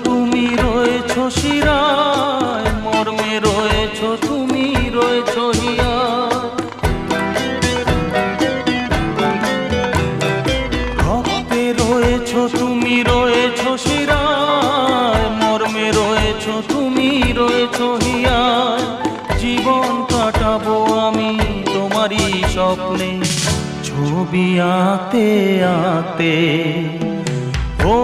তুমি রয়েছো শিরায়, মর্মে রয়েছো তুমি রয়েছো হিয়ায়। রক্তে রয়েছো তুমি রয়েছো শিরায়, মর্মে রয়েছো তুমি রয়েছো হিয়ায়। জীবন কাটাবো আমি তোমারই স্বপ্নে, ছবি আঁকতে আঁকতে। ও